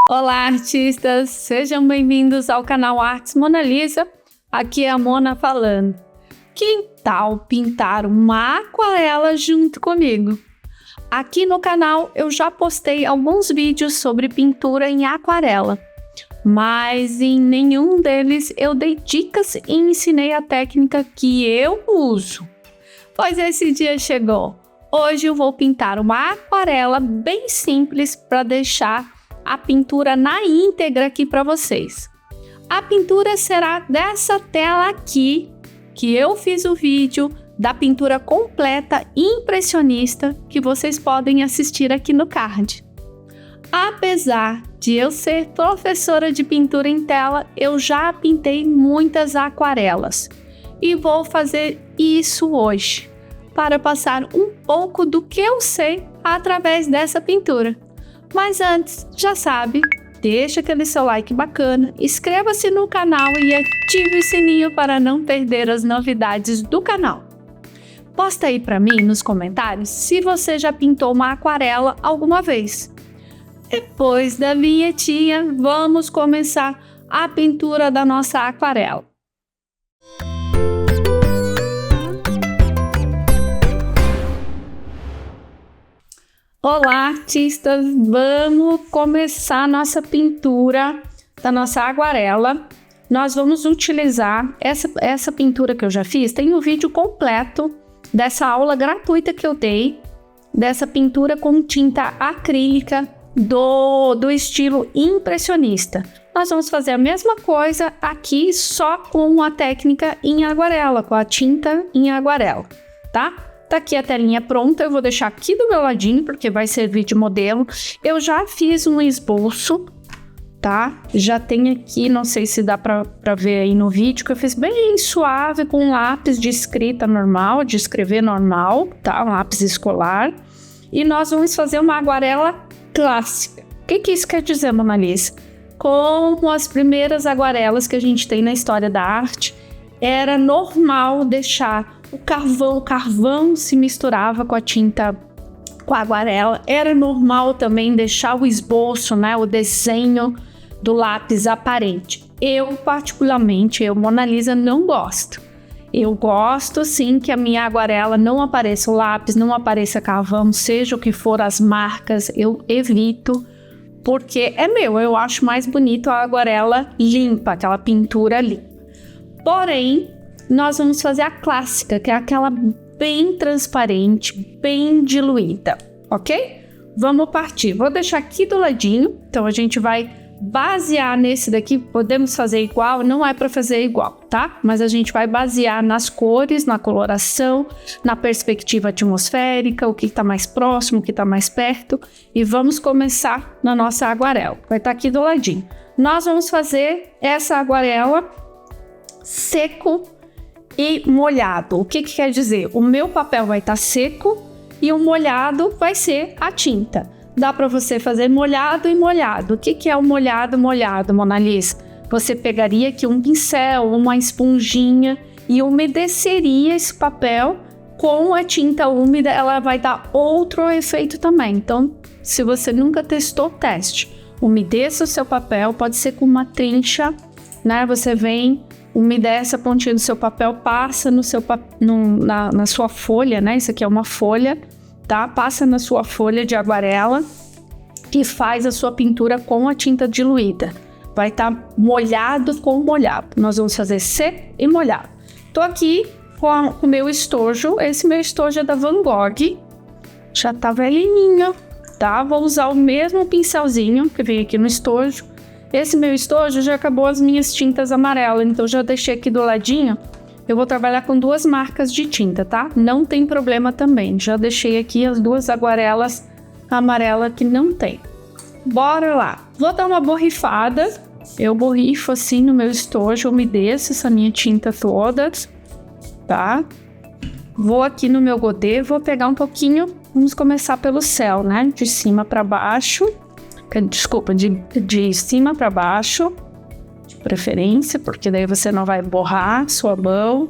Olá, artistas! Sejam bem-vindos ao canal Artes Mona Lisa. Aqui é a Mona falando. Que tal pintar uma aquarela junto comigo? Aqui no canal eu já postei alguns vídeos sobre pintura em aquarela, mas em nenhum deles eu dei dicas e ensinei a técnica que eu uso. Pois esse dia chegou. Hoje eu vou pintar uma aquarela bem simples para deixar a pintura na íntegra aqui para vocês. A pintura será dessa tela aqui, que eu fiz o vídeo da pintura completa impressionista que vocês podem assistir aqui no card. Apesar de eu ser professora de pintura em tela, eu já pintei muitas aquarelas e vou fazer isso hoje, para passar um pouco do que eu sei através dessa pintura. Mas antes, já sabe, deixa aquele seu like bacana, inscreva-se no canal e ative o sininho para não perder as novidades do canal. Posta aí para mim nos comentários se você já pintou uma aquarela alguma vez. Depois da vinhetinha, vamos começar a pintura da nossa aquarela. Olá, artistas! Vamos começar a nossa pintura da nossa aquarela. Nós vamos utilizar essa pintura que eu já fiz. Tem um vídeo completo dessa aula gratuita que eu dei, dessa pintura com tinta acrílica do estilo impressionista. Nós vamos fazer a mesma coisa aqui, só com a técnica em aquarela, com a tinta em aquarela, tá? Tá aqui a telinha pronta, eu vou deixar aqui do meu ladinho, porque vai servir de modelo. Eu já fiz um esboço, tá? Já tem aqui, não sei se dá pra ver aí no vídeo, que eu fiz bem suave, com lápis de escrita normal, de escrever normal, tá? Um lápis escolar. E nós vamos fazer uma aquarela clássica. O que isso quer dizer, Mona Lisa? Como as primeiras aquarelas que a gente tem na história da arte, era normal deixar o carvão se misturava com a tinta, com a aquarela. Era normal também deixar o esboço, né, o desenho do lápis aparente. Eu, particularmente, Mona Lisa, não gosto. Eu gosto, sim, que a minha aquarela não apareça o lápis, não apareça carvão, seja o que for as marcas, eu evito, porque é eu acho mais bonito a aquarela limpa, aquela pintura limpa. Porém, nós vamos fazer a clássica, que é aquela bem transparente, bem diluída, ok? Vamos partir. Vou deixar aqui do ladinho, então a gente vai basear nesse daqui. Podemos fazer igual, não é para fazer igual, tá? Mas a gente vai basear nas cores, na coloração, na perspectiva atmosférica, o que está mais próximo, o que está mais perto. E vamos começar na nossa aquarela. Vai estar aqui do ladinho. Nós vamos fazer essa aquarela seco e molhado. O que quer dizer? O meu papel vai estar seco e o molhado vai ser a tinta. Dá para você fazer molhado e molhado. O que é o molhado, Mona Lisa? Você pegaria aqui um pincel, uma esponjinha e umedeceria esse papel com a tinta úmida. Ela vai dar outro efeito também. Então, se você nunca testou, teste. Umedeça o seu papel, pode ser com uma trincha, né? Você vem, umedece a pontinha do seu papel, passa no seu na sua folha, né? Isso aqui é uma folha, tá? Passa na sua folha de aquarela e faz a sua pintura com a tinta diluída. Vai estar molhado com molhado. Nós vamos fazer seco e molhado. Tô aqui com o meu estojo. Esse meu estojo é da Van Gogh. Já tá velhinho, tá? Vou usar o mesmo pincelzinho que veio aqui no estojo. Esse meu estojo já acabou as minhas tintas amarelas, então já deixei aqui do ladinho. Eu vou trabalhar com duas marcas de tinta, tá? Não tem problema também. Já deixei aqui as duas aquarelas amarelas que não tem. Bora lá. Vou dar uma borrifada. Eu borrifo assim no meu estojo, umedeço essa minha tinta toda, tá? Vou aqui no meu godê, vou pegar um pouquinho. Vamos começar pelo céu, né? De cima para baixo. Desculpa, de cima para baixo, de preferência, porque daí você não vai borrar sua mão.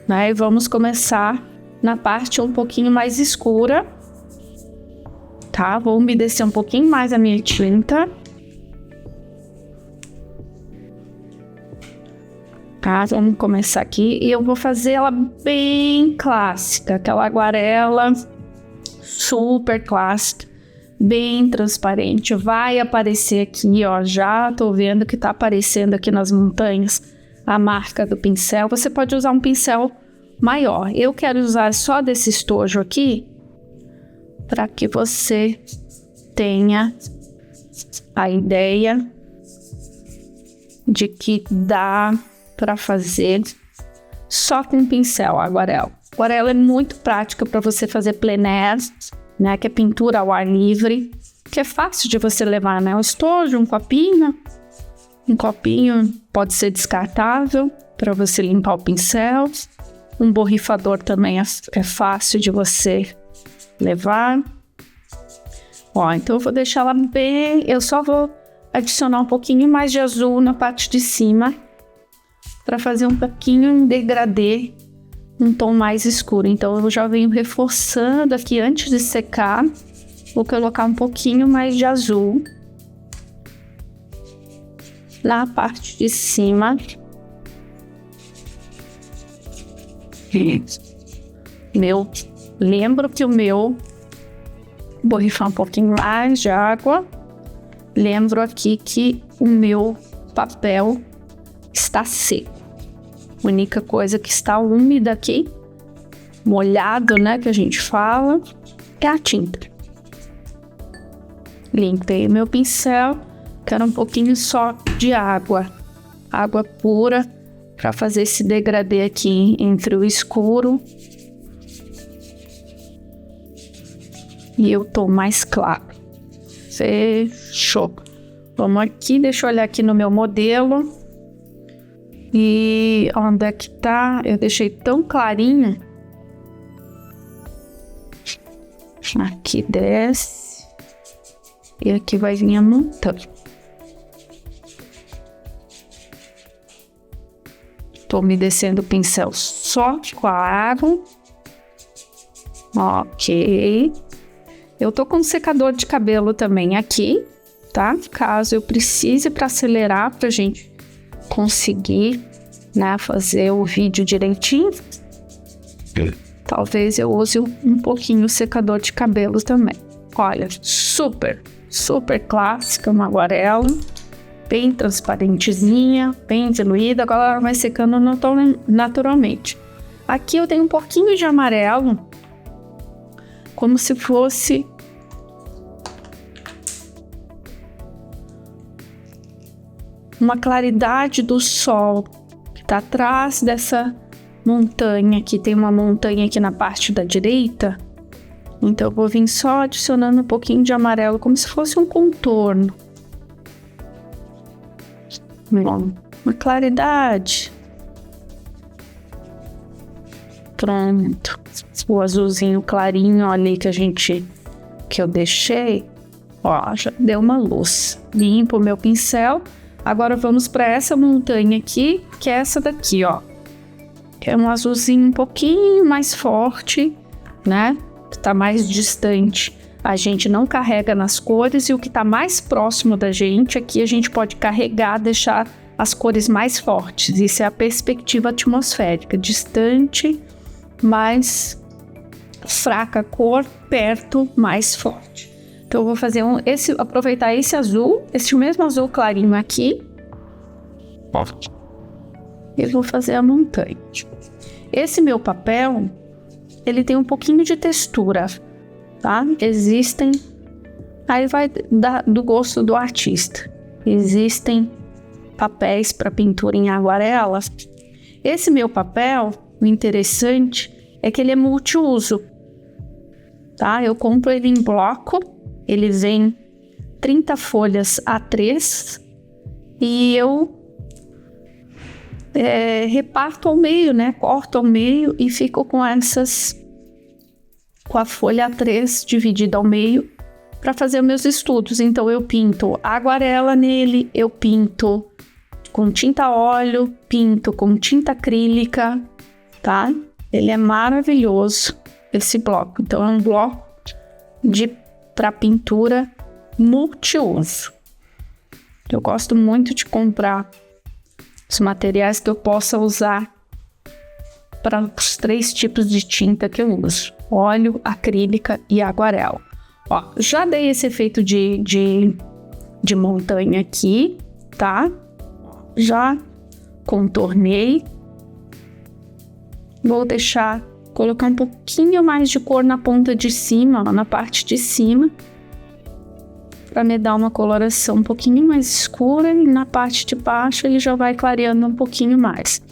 né? E vamos começar na parte um pouquinho mais escura, tá? Vou umedecer um pouquinho mais a minha tinta. Tá, vamos começar aqui e eu vou fazer ela bem clássica, aquela aguarela super clássica, bem transparente. Vai aparecer aqui, ó, já tô vendo que tá aparecendo aqui nas montanhas a marca do pincel. Você pode usar um pincel maior. Eu quero usar só desse estojo aqui para que você tenha a ideia de que dá para fazer só com pincel aguarela. Aguarela é muito prática para você fazer plein air, né, que é pintura ao ar livre, que é fácil de você levar, né, um estojo, um copinho pode ser descartável para você limpar o pincel, um borrifador também é fácil de você levar. Ó, então eu vou deixar ela bem, eu só vou adicionar um pouquinho mais de azul na parte de cima, para fazer um pouquinho um degradê, um tom mais escuro. Então eu já venho reforçando aqui antes de secar. Vou colocar um pouquinho mais de azul na parte de cima. Lembro que o meu, vou borrifar um pouquinho mais de água. Lembro aqui que o meu papel está seco. A única coisa que está úmida aqui, molhado, né, que a gente fala, é a tinta. Limpei meu pincel, quero um pouquinho só de água pura, para fazer esse degradê aqui entre o escuro e o tom mais claro. Fechou. Vamos aqui, deixa eu olhar aqui no meu modelo. E onde é que tá? Eu deixei tão clarinho. Aqui desce. E aqui vai vir a montanha. Tô umedecendo o pincel só com a água. Ok. Eu tô com um secador de cabelo também aqui, tá? Caso eu precise para acelerar, pra gente conseguir, né, fazer o vídeo direitinho. Talvez eu use um pouquinho o secador de cabelo também. Olha, super clássica, uma aguarela, bem transparentezinha, bem diluída. Agora ela vai secando naturalmente. Aqui eu tenho um pouquinho de amarelo, como se fosse uma claridade do sol que está atrás dessa montanha. Aqui tem uma montanha aqui na parte da direita, então eu vou vir só adicionando um pouquinho de amarelo, como se fosse um contorno. Uma claridade. Pronto. O azulzinho clarinho ali que eu deixei, ó, já deu uma luz. Limpo o meu pincel. Agora vamos para essa montanha aqui, que é essa daqui, ó. Que é um azulzinho um pouquinho mais forte, né? Que tá mais distante. A gente não carrega nas cores, e o que tá mais próximo da gente aqui a gente pode carregar, deixar as cores mais fortes. Isso é a perspectiva atmosférica. Distante, mais fraca cor, perto, mais forte. Então eu vou fazer aproveitar esse azul, esse mesmo azul clarinho aqui. E vou fazer a montanha. Esse meu papel, ele tem um pouquinho de textura, tá? Aí vai do gosto do artista. Existem papéis para pintura em aguarela. Esse meu papel, o interessante é que ele é multiuso, tá? Eu compro ele em bloco. Ele vem 30 folhas A3 e eu reparto ao meio, né? Corto ao meio e fico com a folha A3 dividida ao meio para fazer os meus estudos. Então eu pinto aguarela nele, eu pinto com tinta óleo, pinto com tinta acrílica, tá? Ele é maravilhoso, esse bloco. Então, é um bloco para pintura multiuso. Eu gosto muito de comprar os materiais que eu possa usar para os 3 tipos de tinta que eu uso: óleo, acrílica e aguarela. Ó, já dei esse efeito de montanha aqui, tá? Já contornei. Vou colocar um pouquinho mais de cor na ponta de cima, ó, na parte de cima, para me dar uma coloração um pouquinho mais escura, e na parte de baixo ele já vai clareando um pouquinho mais.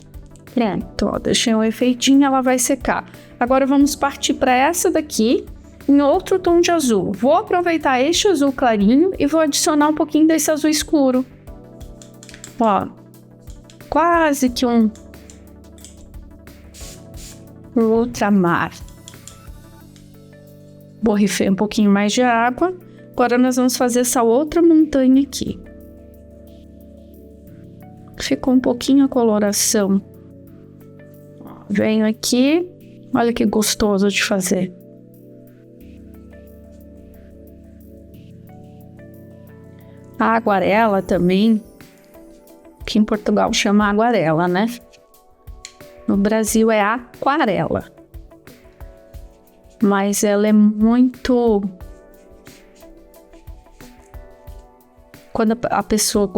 Pronto, ó, deixei um efeitinho, ela vai secar. Agora vamos partir para essa daqui, em outro tom de azul. Vou aproveitar este azul clarinho e vou adicionar um pouquinho desse azul escuro. Ó, quase que um ultramar. Borrifei um pouquinho mais de água. Agora nós vamos fazer essa outra montanha aqui. Ficou um pouquinho a coloração. Venho aqui. Olha que gostoso de fazer. A aguarela também, que em Portugal chama aguarela, né? No Brasil é aquarela. Mas ela é muito... Quando a pessoa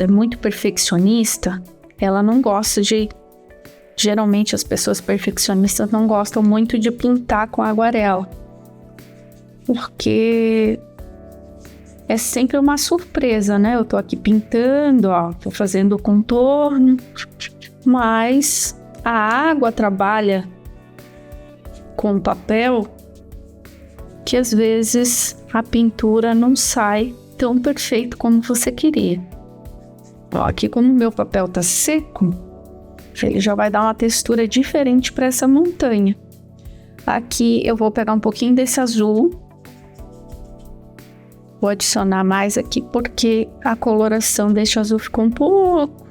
é muito perfeccionista, ela não gosta de... Geralmente as pessoas perfeccionistas não gostam muito de pintar com aguarela. Porque é sempre uma surpresa, né? Eu tô aqui pintando, ó, tô fazendo o contorno, mas a água trabalha com o papel que às vezes a pintura não sai tão perfeito como você queria. Ó, aqui como o meu papel tá seco, ele já vai dar uma textura diferente para essa montanha. Aqui eu vou pegar um pouquinho desse azul, vou adicionar mais aqui porque a coloração deste azul ficou um pouco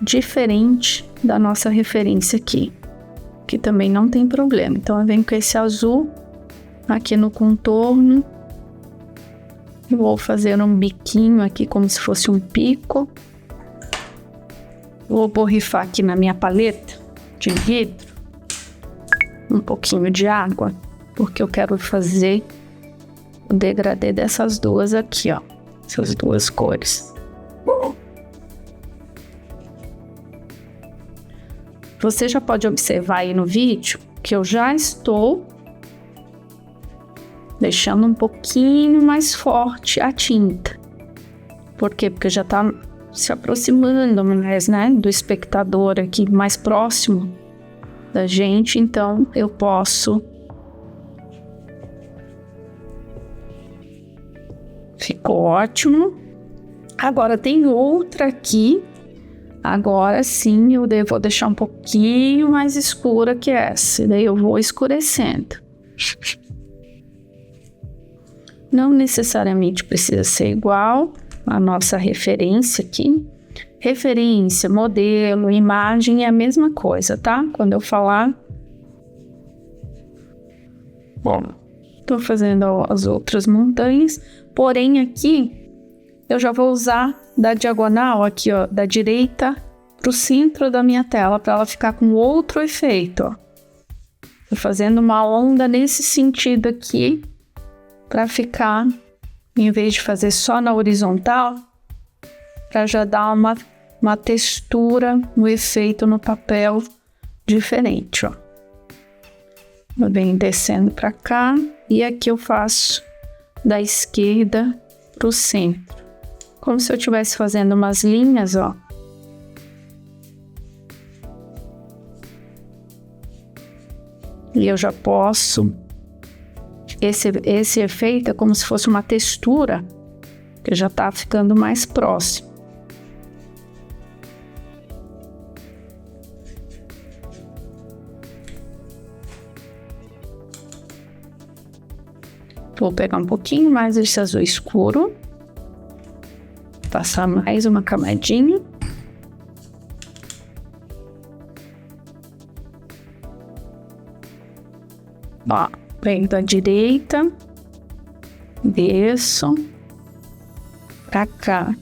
diferente da nossa referência aqui, que também não tem problema. Então eu venho com esse azul aqui no contorno, vou fazer um biquinho aqui como se fosse um pico. Vou borrifar aqui na minha paleta de vidro um pouquinho de água, porque eu quero fazer o degradê dessas duas aqui, ó, essas duas cores. Você já pode observar aí no vídeo que eu já estou deixando um pouquinho mais forte a tinta. Por quê? Porque já tá se aproximando mais, né, do espectador aqui mais próximo da gente, então eu posso... Ficou ótimo. Agora tem outra aqui. Agora sim eu vou deixar um pouquinho mais escura que essa. Daí eu vou escurecendo. Não necessariamente precisa ser igual a nossa referência aqui. Referência, modelo, imagem é a mesma coisa, tá? Quando eu falar... Bom, tô fazendo as outras montanhas. Porém, aqui eu já vou usar da diagonal, aqui, ó, da direita pro centro da minha tela, para ela ficar com outro efeito, ó. Tô fazendo uma onda nesse sentido aqui, para ficar, em vez de fazer só na horizontal, para já dar uma textura, um efeito no papel diferente, ó. Eu venho descendo para cá, e aqui eu faço da esquerda pro centro, como se eu estivesse fazendo umas linhas, ó. E eu já posso... Esse efeito é como se fosse uma textura, que já tá ficando mais próximo. Vou pegar um pouquinho mais desse azul escuro, passar mais uma camadinha. Ó, venho da direita, desço pra cá,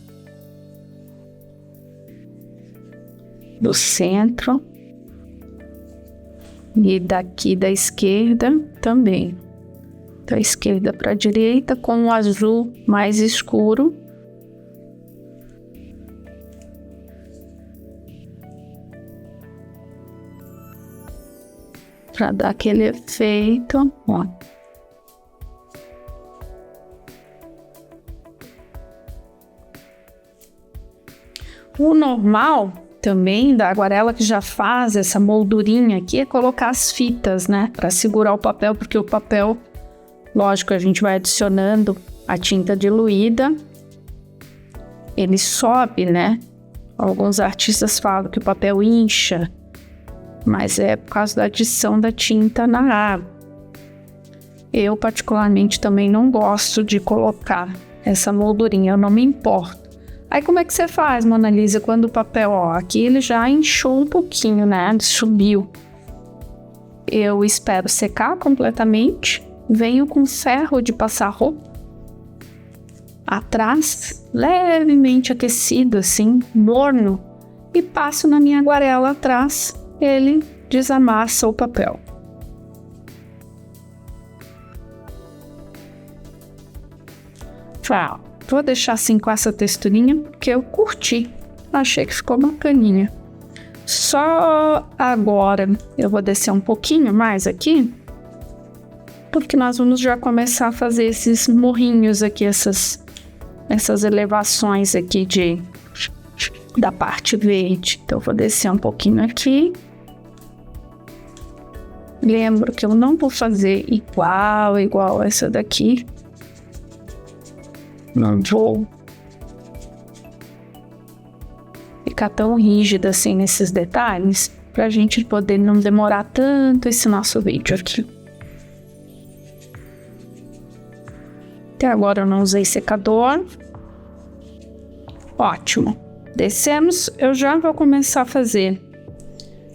do centro e daqui da esquerda também, da esquerda para a direita com o azul mais escuro. Para dar aquele efeito, ó. O normal também da aguarela que já faz essa moldurinha aqui é colocar as fitas, né? Para segurar o papel, porque o papel, lógico, a gente vai adicionando a tinta diluída, ele sobe, né? Alguns artistas falam que o papel incha, mas é por causa da adição da tinta na água. Eu, particularmente, também não gosto de colocar essa moldurinha, eu não me importo. Aí, como é que você faz, Mona Lisa, quando o papel, ó, aqui ele já inchou um pouquinho, né, subiu. Eu espero secar completamente, venho com ferro de passar roupa atrás, levemente aquecido, assim, morno, e passo na minha aguarela atrás. Ele desamassa o papel. Vou deixar assim com essa texturinha porque eu curti, achei que ficou bacaninha. Só agora eu vou descer um pouquinho mais aqui, porque nós vamos já começar a fazer esses morrinhos aqui, essas elevações aqui da parte verde. Então eu vou descer um pouquinho aqui. Lembro que eu não vou fazer igual essa daqui. Não vou ficar tão rígida assim nesses detalhes, pra gente poder não demorar tanto esse nosso vídeo aqui. Até agora eu não usei secador. Ótimo. Descemos, eu já vou começar a fazer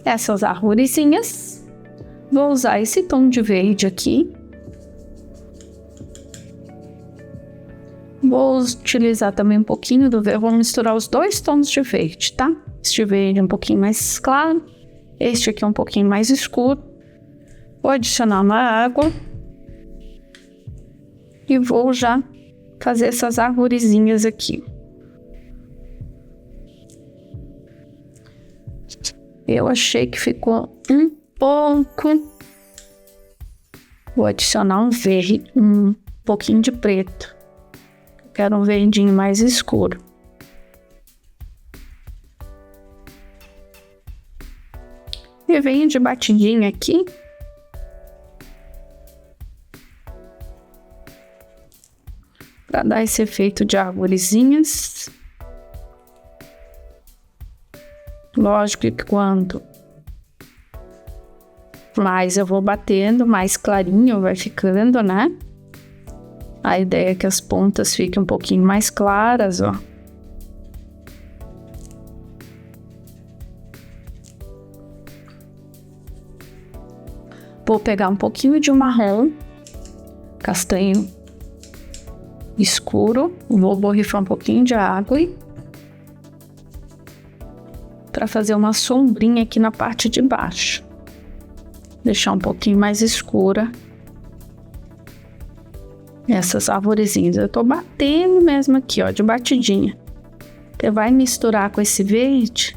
essas arvorezinhas. Vou usar esse tom de verde aqui. Vou utilizar também um pouquinho do verde. Vou misturar os dois tons de verde, tá? Este verde é um pouquinho mais claro. Este aqui é um pouquinho mais escuro. Vou adicionar uma água. E vou já fazer essas arvorezinhas aqui. Eu achei que ficou um pouco. Vou adicionar um verde, um pouquinho de preto. Quero um verdinho mais escuro. E venho de batidinha aqui. Para dar esse efeito de arvorezinhas. Lógico que quanto mais eu vou batendo, mais clarinho vai ficando, né? A ideia é que as pontas fiquem um pouquinho mais claras, ó. Vou pegar um pouquinho de marrom, castanho escuro, vou borrifar um pouquinho de água para fazer uma sombrinha aqui na parte de baixo. Deixar um pouquinho mais escura essas arvorezinhas. Eu tô batendo mesmo aqui, ó, de batidinha. Você vai misturar com esse verde,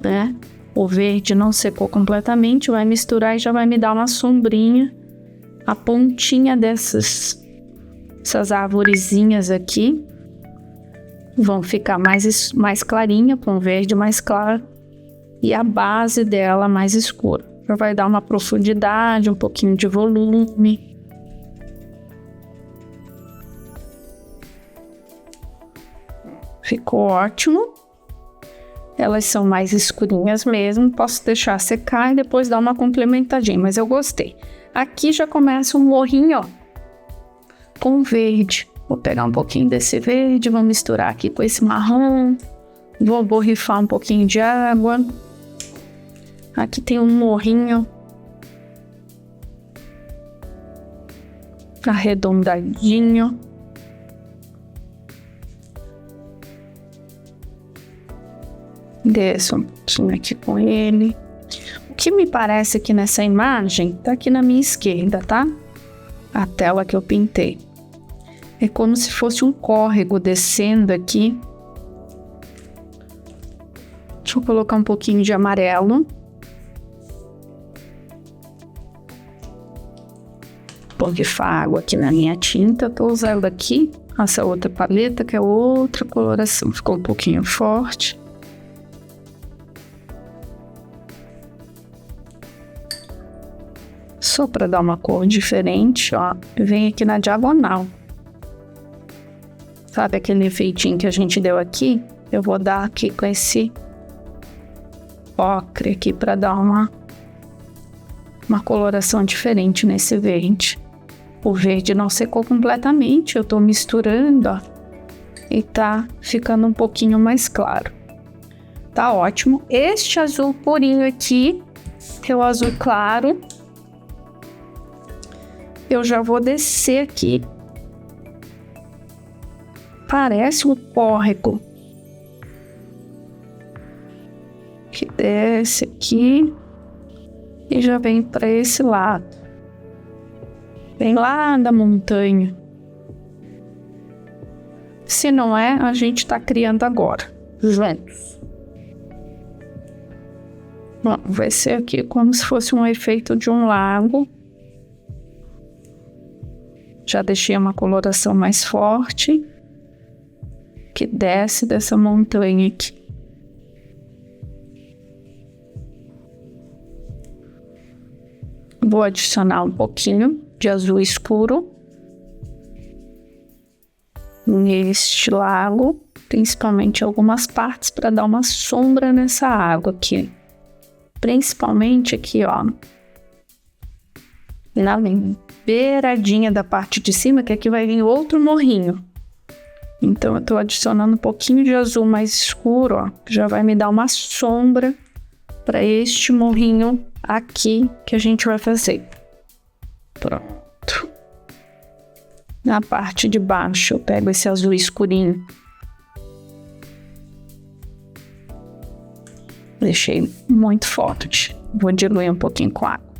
né? O verde não secou completamente, vai misturar e já vai me dar uma sombrinha. A pontinha essas arvorezinhas aqui vão ficar mais clarinha, com verde mais claro, e a base dela mais escura. Já vai dar uma profundidade, um pouquinho de volume. Ficou ótimo. Elas são mais escurinhas mesmo, posso deixar secar e depois dar uma complementadinha, mas eu gostei. Aqui já começa um morrinho, ó, com verde. Vou pegar um pouquinho desse verde, vou misturar aqui com esse marrom. Vou borrifar um pouquinho de água. Aqui tem um morrinho arredondadinho. Desço um pouquinho aqui com ele. O que me parece aqui nessa imagem, tá aqui na minha esquerda, tá? A tela que eu pintei. É como se fosse um córrego descendo aqui. Deixa eu colocar um pouquinho de amarelo. Borrifar água aqui na minha tinta. Tô usando aqui essa outra paleta, que é outra coloração. Ficou um pouquinho forte. Só para dar uma cor diferente, ó. Vem aqui na diagonal. Sabe aquele efeitinho que a gente deu aqui? Eu vou dar aqui com esse ocre aqui para dar uma coloração diferente nesse verde. O verde não secou completamente, eu tô misturando, ó, e tá ficando um pouquinho mais claro. Tá ótimo. Este azul purinho aqui, que é o azul claro, eu já vou descer aqui. Parece um córrego que desce aqui e já vem para esse lado. Vem lá da montanha. Se não é, a gente tá criando agora, juntos. Bom, vai ser aqui como se fosse um efeito de um lago. Já deixei uma coloração mais forte, que desce dessa montanha aqui. Vou adicionar um pouquinho de azul escuro neste lago, principalmente algumas partes para dar uma sombra nessa água aqui. Principalmente aqui, ó, na beiradinha da parte de cima, que aqui vai vir outro morrinho. Então eu tô adicionando um pouquinho de azul mais escuro, ó, que já vai me dar uma sombra para este morrinho aqui que a gente vai fazer. Pronto. Na parte de baixo eu pego esse azul escurinho. Deixei muito forte. Vou diluir um pouquinho com água.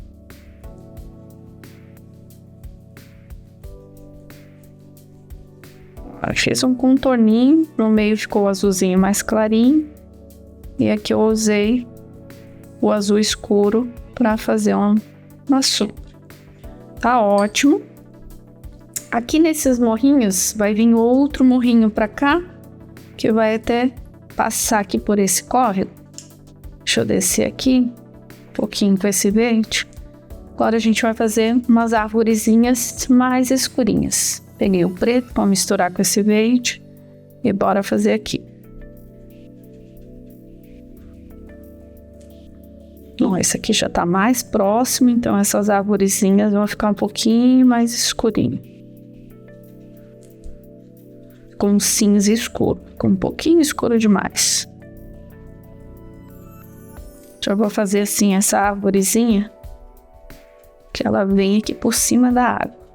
Fiz um contorninho, no meio ficou o azulzinho mais clarinho. E aqui eu usei o azul escuro para fazer uma sombra. Tá ótimo. Aqui nesses morrinhos vai vir outro morrinho para cá, que vai até passar aqui por esse córrego. Deixa eu descer aqui um pouquinho com esse verde. Agora a gente vai fazer umas arvorezinhas mais escurinhas. Peguei o preto para misturar com esse verde e bora fazer aqui. Bom, esse aqui já tá mais próximo, então essas arvorezinhas vão ficar um pouquinho mais escurinho. Com um cinza escuro, com um pouquinho escuro demais. Já vou fazer assim essa arvorezinha, que ela vem aqui por cima da água.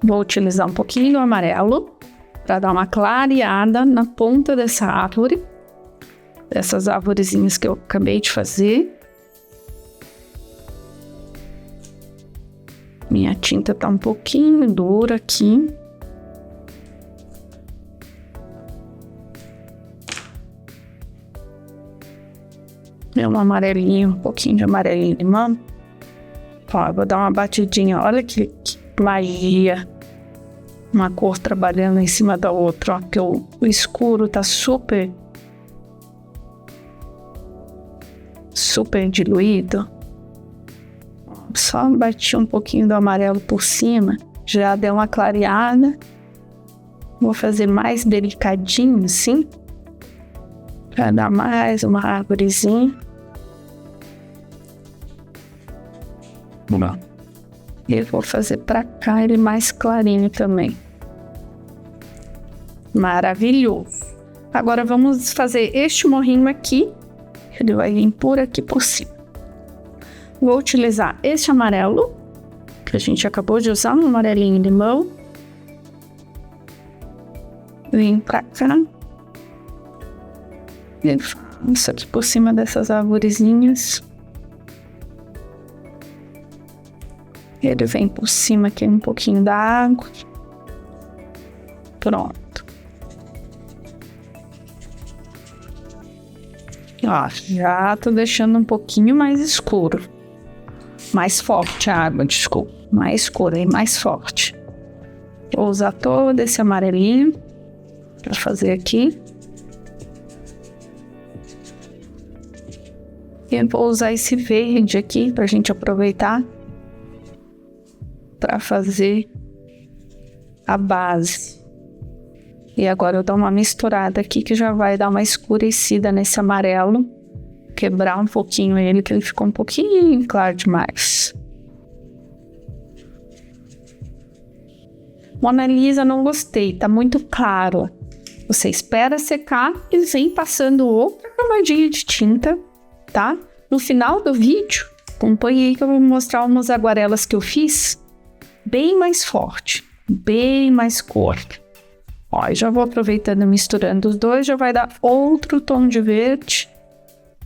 Vou utilizar um pouquinho do amarelo para dar uma clareada na ponta dessa árvore, dessas arvorezinhas que eu acabei de fazer. Minha tinta tá um pouquinho dura aqui. É um amarelinho, um pouquinho de amarelinho limão. Ó, eu vou dar uma batidinha, olha que magia. Uma cor trabalhando em cima da outra, ó, que o escuro tá super diluído. Só bati um pouquinho do amarelo por cima, já deu uma clareada. Vou fazer mais delicadinho assim, para dar mais uma árvorezinha. E eu vou fazer para cá ele mais clarinho também. Maravilhoso. Agora vamos fazer este morrinho aqui. Ele vai vir por aqui por cima. Vou utilizar este amarelo, que a gente acabou de usar, um amarelinho limão. Vem pra cá. E faço aqui por cima dessas arvorezinhas. Ele vem por cima aqui um pouquinho da água. Pronto. Ó, já tô deixando um pouquinho mais escuro. Mais forte a água, desculpa. Mais escura e mais forte. Vou usar todo esse amarelinho para fazer aqui. E vou usar esse verde aqui pra gente aproveitar para fazer a base. E agora eu dou uma misturada aqui que já vai dar uma escurecida nesse amarelo. Quebrar um pouquinho ele, que ele ficou um pouquinho claro demais. Mona Lisa, não gostei, tá muito claro. Você espera secar e vem passando outra camadinha de tinta, tá? No final do vídeo, acompanhe aí que eu vou mostrar umas aguarelas que eu fiz bem mais forte, bem mais cor. Ó, eu já vou aproveitando, misturando os dois, já vai dar outro tom de verde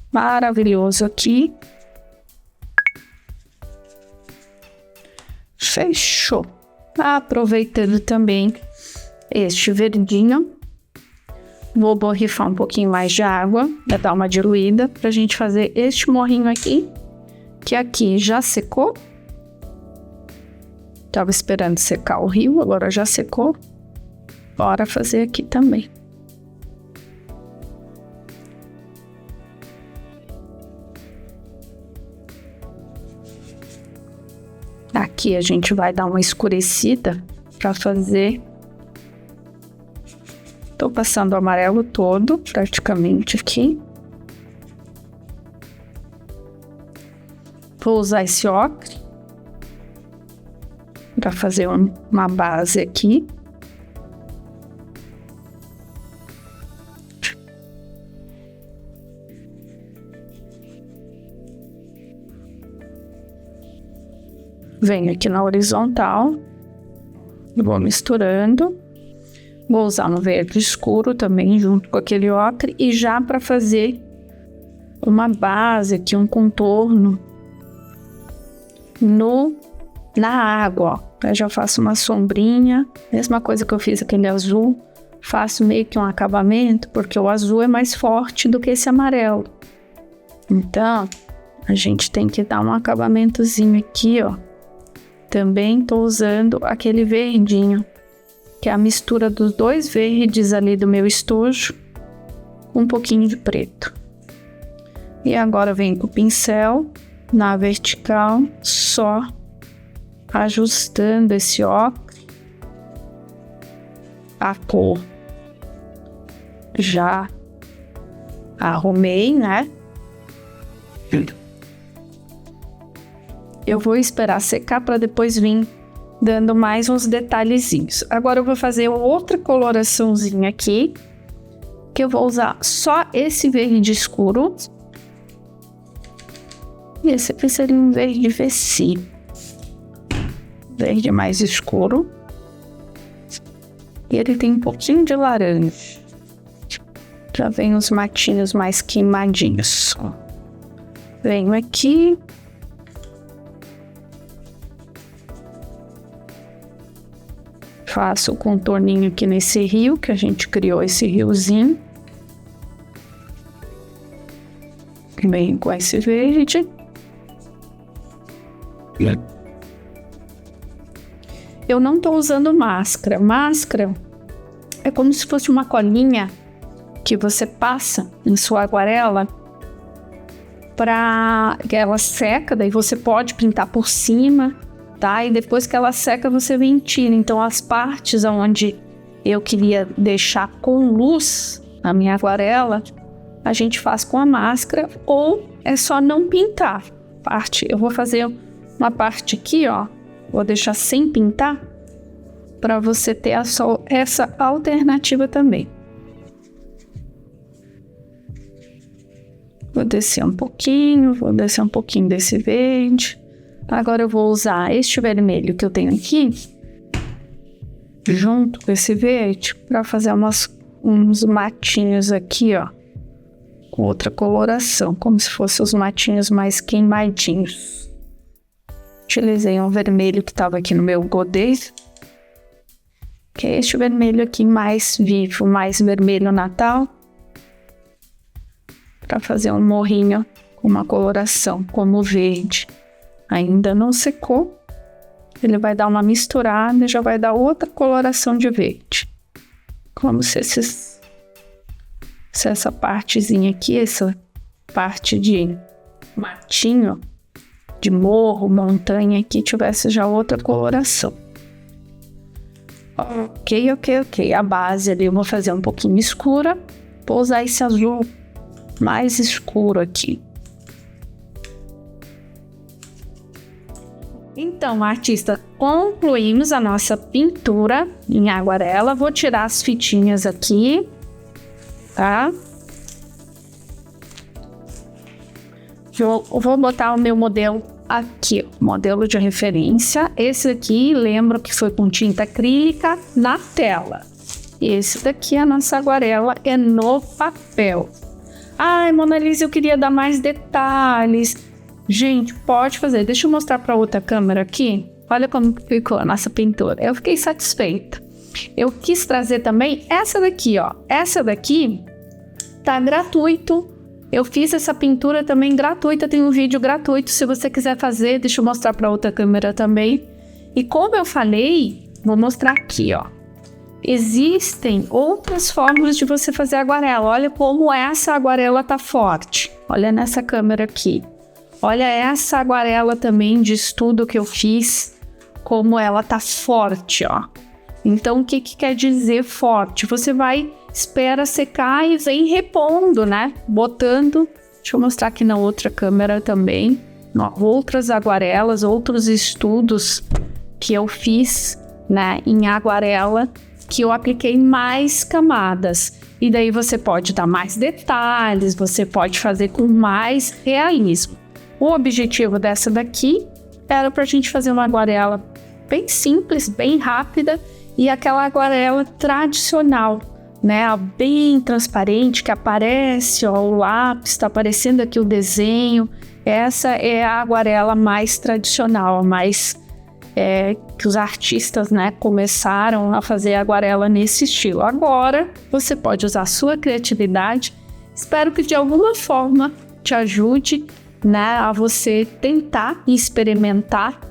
maravilhoso aqui. Fechou. Aproveitando também este verdinho, vou borrifar um pouquinho mais de água, para dar uma diluída, pra gente fazer este morrinho aqui, que aqui já secou. Tava esperando secar o rio, agora já secou. Bora fazer aqui também. Aqui a gente vai dar uma escurecida para fazer. Tô passando o amarelo todo, praticamente aqui. Vou usar esse ocre para fazer uma base aqui. Venho aqui na horizontal, vou misturando. Vou usar um verde escuro também junto com aquele ocre e já para fazer uma base aqui, um contorno na água, ó. Eu já faço uma sombrinha, mesma coisa que eu fiz aquele azul, faço meio que um acabamento, porque o azul é mais forte do que esse amarelo. Então, a gente tem que dar um acabamentozinho aqui, ó. Também tô usando aquele verdinho, que é a mistura dos dois verdes ali do meu estojo, com um pouquinho de preto. E agora venho com o pincel na vertical, só ajustando esse ocre, a cor já arrumei, né? Eu vou esperar secar para depois vir dando mais uns detalhezinhos. Agora eu vou fazer outra coloraçãozinha aqui, que eu vou usar só esse verde escuro. E esse aqui seria um verde Vessi. Verde mais escuro. E ele tem um pouquinho de laranja. Já vem os matinhos mais queimadinhos. Venho aqui. Faço o contorninho aqui nesse rio, que a gente criou esse riozinho. Venho com esse verde. Eu não tô usando máscara. Máscara é como se fosse uma colinha que você passa em sua aguarela para que ela seca, daí você pode pintar por cima, tá? E depois que ela seca, você ventila. Então, as partes onde eu queria deixar com luz a minha aguarela, a gente faz com a máscara, ou é só não pintar. Eu vou fazer uma parte aqui, ó, vou deixar sem pintar, para você ter essa alternativa também. Vou descer um pouquinho desse verde. Agora eu vou usar este vermelho que eu tenho aqui, junto com esse verde, para fazer uns matinhos aqui, ó, com outra coloração, como se fossem os matinhos mais queimadinhos. Utilizei um vermelho que estava aqui no meu godês, que é este vermelho aqui mais vivo, mais vermelho natal, para fazer um morrinho com uma coloração como o verde. Ainda não secou, ele vai dar uma misturada e já vai dar outra coloração de verde. Como se essa partezinha aqui, essa parte de matinho, de morro, montanha aqui, tivesse já outra coloração. Ok. A base ali eu vou fazer um pouquinho escura. Vou usar esse azul mais escuro aqui. Então, artista, concluímos a nossa pintura em aguarela. Vou tirar as fitinhas aqui, tá? Eu vou botar o meu modelo aqui, modelo de referência. Esse aqui, lembro que foi com tinta acrílica na tela. E esse daqui, a nossa aguarela, é no papel. Ai, Mona Lisa, eu queria dar mais detalhes. Gente, pode fazer. Deixa eu mostrar para outra câmera aqui. Olha como ficou a nossa pintura. Eu fiquei satisfeita. Eu quis trazer também essa daqui, ó. Essa daqui tá gratuito. Eu fiz essa pintura também gratuita. Tem um vídeo gratuito. Se você quiser fazer, deixa eu mostrar para outra câmera também. E como eu falei, vou mostrar aqui, ó. Existem outras formas de você fazer aguarela. Olha como essa aguarela tá forte. Olha nessa câmera aqui. Olha essa aguarela também de estudo que eu fiz, como ela tá forte, ó. Então, o que quer dizer forte? Você espera secar e vem repondo, né? Botando, deixa eu mostrar aqui na outra câmera também, outras aguarelas, outros estudos que eu fiz, né, em aguarela, que eu apliquei mais camadas. E daí você pode dar mais detalhes, você pode fazer com mais realismo. O objetivo dessa daqui era para a gente fazer uma aguarela bem simples, bem rápida, e aquela aguarela tradicional, né? Bem transparente, que aparece, ó, o lápis, está aparecendo aqui o desenho. Essa é a aguarela mais tradicional, mais que os artistas, né, começaram a fazer aguarela nesse estilo. Agora, você pode usar a sua criatividade. Espero que de alguma forma te ajude, né, a você tentar e experimentar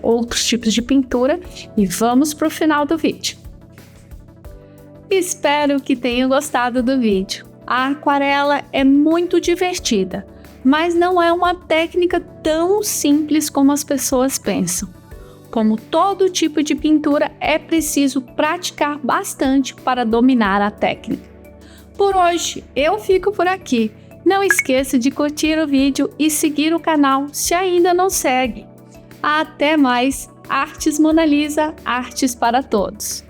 outros tipos de pintura. E vamos para o final do vídeo. Espero que tenham gostado do vídeo. A aquarela é muito divertida, mas não é uma técnica tão simples como as pessoas pensam. Como todo tipo de pintura, é preciso praticar bastante para dominar a técnica. Por hoje, eu fico por aqui. Não esqueça de curtir o vídeo e seguir o canal se ainda não segue. Até mais! Artes Mona Lisa, artes para todos!